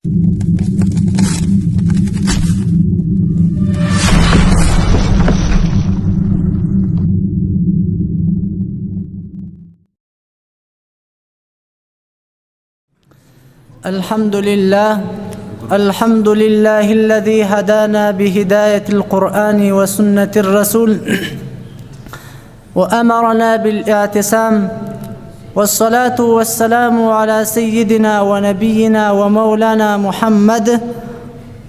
الحمد لله الذي هدانا بهداية القرآن وسنة الرسول وأمرنا بالاعتصام، والصلاة والسلام على سيدنا ونبينا ومولانا محمد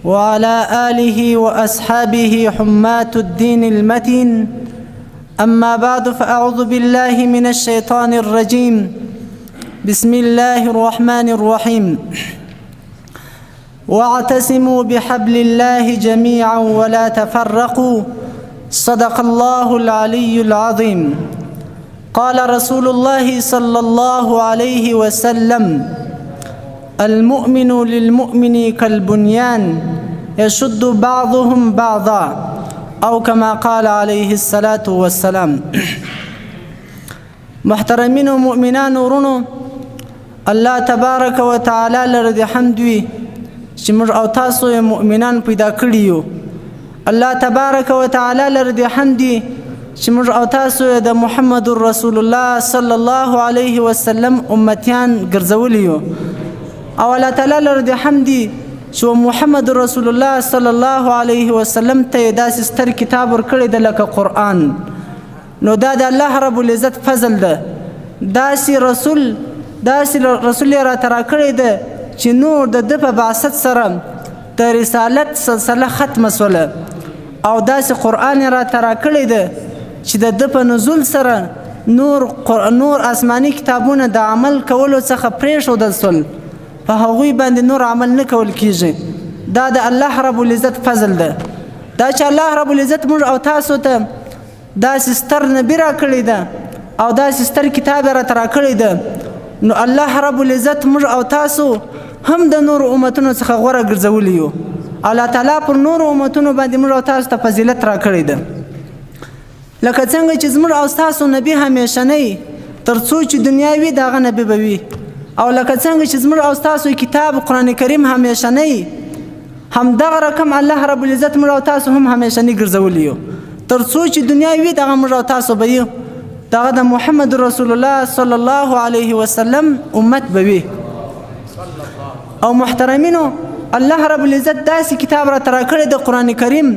وعلى آله وأصحابه حماة الدين المتين. أما بعد، فأعوذ بالله من الشيطان الرجيم. بسم الله الرحمن الرحيم. واعتصموا بحبل الله جميعا ولا تفرقوا، صدق الله العلي العظيم. قال رسول الله صلى الله عليه وسلم: المؤمن للمؤمن كالبنيان يشد بعضهم بعضا، أو كما قال عليه الصلاة والسلام. محترمين ومؤمنان ورونو، الله تبارک و تعالی لره د حمد وي چې موږ او تاسو مؤمنان پیدا کړي یو. الله تبارک و تعالی لره د حمد وي چې موږ او تاسو د محمد رسول الله صلی الله علیه وسلم امتیان ګرځولي یو. او الله تعالی لره د حمد وي چې محمد رسول الله صلی الله علیه وسلم ته داسې ستر کتاب ورکړی د لکه قرآن. نو دا د الله رب العزت فضل ده. داسې رسول را ترا کړی ده چې نور د په بعثت سره د رسالت سلسله ختمه سوله، او داسې قرآن را ترا کړی ده چې د په نزول سره نور آسماني کتابونه د عمل کولو څخه پرېښودل سول، په هغوی باندې نور عمل نه کول کیږي. دا د الله رب العزت فضل ده. دا چې الله رب العزت موږ او تاسو ته داسې ستر نبي را کړی ده او داسې ستر کتاب را ترا کړی ده، نو الله رب العزت موږ او تاسو هم د نور امتونو څخه غوره ګرځولی یو. الله تعالی پر نور امتونو باندې موږ او تاسو ته فضیلت را کړی ده. لکه څنګه چې زموږ او تاسو نبی همیشنی تر څو چې دنیا وي دغه نبی به وي، او لکه څنګه چې زموږ او تاسو کتاب قرآن کریم همیشنی، همدغه رقم الله رب العزت موږ او تاسو هم همیشنی ګرځولی یو. تر څو چې دنیا وي دغه موږ او تاسو به یو، دغه د محمد رسول الله صلی الله علیه وسلم امت به وي. او محترمینو، الله رب العزت داسې کتاب را ترا کړی د قرآن کریم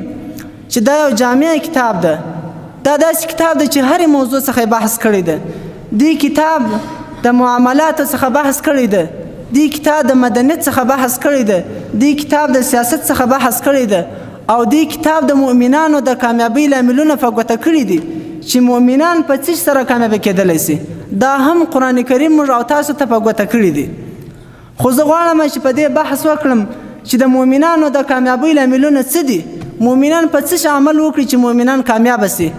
چې دا یو جامع کتاب ده. دا داسې کتاب ده چې هرې موضوع څخه بحث کړی ده. دی کتاب د معاملاتو څخه بحث کړی ده، دی کتاب د مدنیت څخه بحث کړی ده، دی کتاب د سیاست څخه بحث کړی ده، او دی کتاب د مؤمنانو د کامیابی لاملونه په ګوته کړي دي چې مؤمنان په څه سره کامیابه کېدلی شي. دا هم قرآن کریم موږ او تاسو ته په ګوته کړي دي. خو زه غواړم چې په دې بحث وکړم چې د مؤمنانو د کامیابی لاملونه څه دي، مؤمنان په څه عمل وکړي چې مؤمنان کامیابه شي.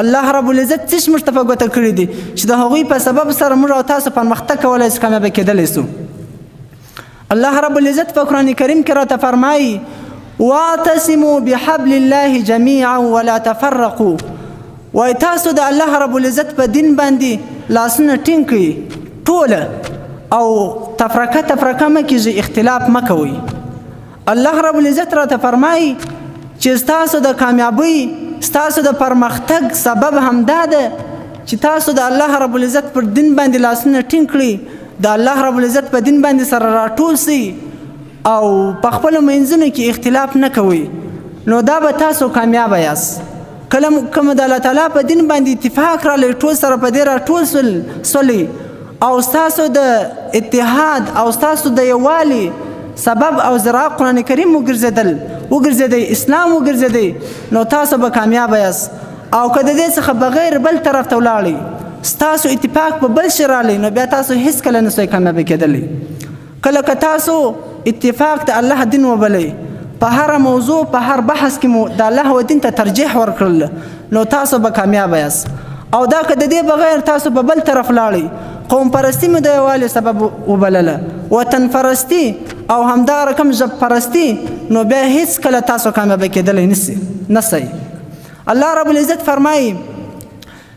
الله رب العزت څه موږ ته په ګوته کړي دي چې د هغوی په سبب سره موږ او تاسو پرمختګ کولی شو، کامیابه کېدلی شو. الله رب العزت په قرآن کریم کې راته فرمایي: واعتصموا بحبل الله جميعا ولا تفرقوا. وای تاسو د الله رب العزت په دین باندې لاسونه ټینګ کړئ ټوله، او تفرقه مه کیږئ، اختلاف مه کوئ. الله رب العزت راته فرمایي چې ستاسو د کامیابی، ستاسو د پرمختګ سبب همدا ده چې تاسو د الله رب العزت پر دین باندې لاسونه ټینګ کړئ، د الله رب العزت په دین باندې سره راټول شئ، او په خپلو منځونو کې اختلاف نه کوئ. نو دا به تاسو کامیابه یاست. کله کوم د الله تعالی په دین باندې اتفاق رالی، ټول سره په دې راټول سولئ، او ستاسو د اتحاد او ستاسو د یووالي سبب او ذریعه قرآن کریم وګرځېدی، اسلام وګرځېدی، نو تاسو به کامیابه یاست. او که د دې څخه بغیر بل طرف ته ولاړئ، ستاسو اتفاق په بل شی رالی، نو بیا تاسو هیڅکله نشئ کامیابه کېدلی. کله که تاسو اتفاق د الله دین وبلئ، په هر موضوع په هر بحث کې مو د الله و دین ته ترجیح ورکړل، نو تاسو به کامیابه یاست. او دا که د دې بغیر تاسو په بل طرف لاړئ، قوم پرستی مو د یووالي سبب وبلله، وطن پرستی او همدا رقم ژب پرستی، نو بیا هیڅکله تاسو کامیابه کېدلی نشئ. الله رب العزت فرمایي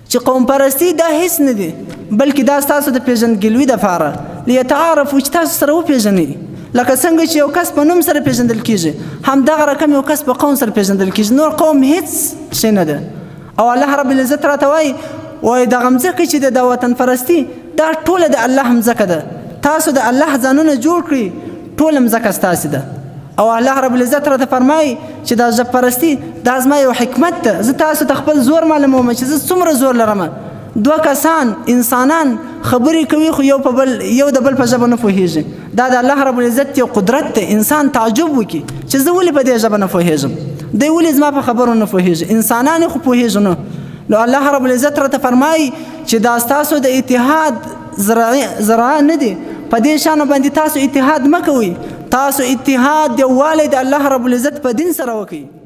چې قوم پرستی دا هیڅ نه دي، بلکې دا ستاسو د پیژندګلوي دپاره، لیتعارفوا چې تاسو سره وپیژنئ، لکه څنګه چې یو کس په نوم سره پیژندل کیږي همدغه رقم یو کس په قوم سره پیژندل کیږي نور قوم هیڅ شی نه ده او الله رب العزت راته وایي دغه مځکه چې د وطن پرستي دا ټوله د الله مځکه ده تاسو د الله ځانونه جوړ کړئ ټوله مځکه ستاسې ده او الله رب العزت راته فرمایي چې دا ژب پرستي دا زما یو حکمت ده زه تاسو ته خپل زور معلوموم چې زه څومره زور لرم دوه کسان انسانان خبرې کوي خو یو د بل په ژبه نه پوهېږي دا د الله رب العزت یو قدرت دی انسان تعجب وکړي چې زه ولې په دې ژبه نه پوهېږم دی ولې زما په خبرو نه پوهېږي انسانان خو پوهېږي نه نو الله رب العزت راته فرمایي چې دا ستاسو د اتحاد زرعه نه دي په دې شانو باندې تاسو اتحاد مه کوئ تاسو اتحاد یووالی د الله رب العزت په دین سره وکړئ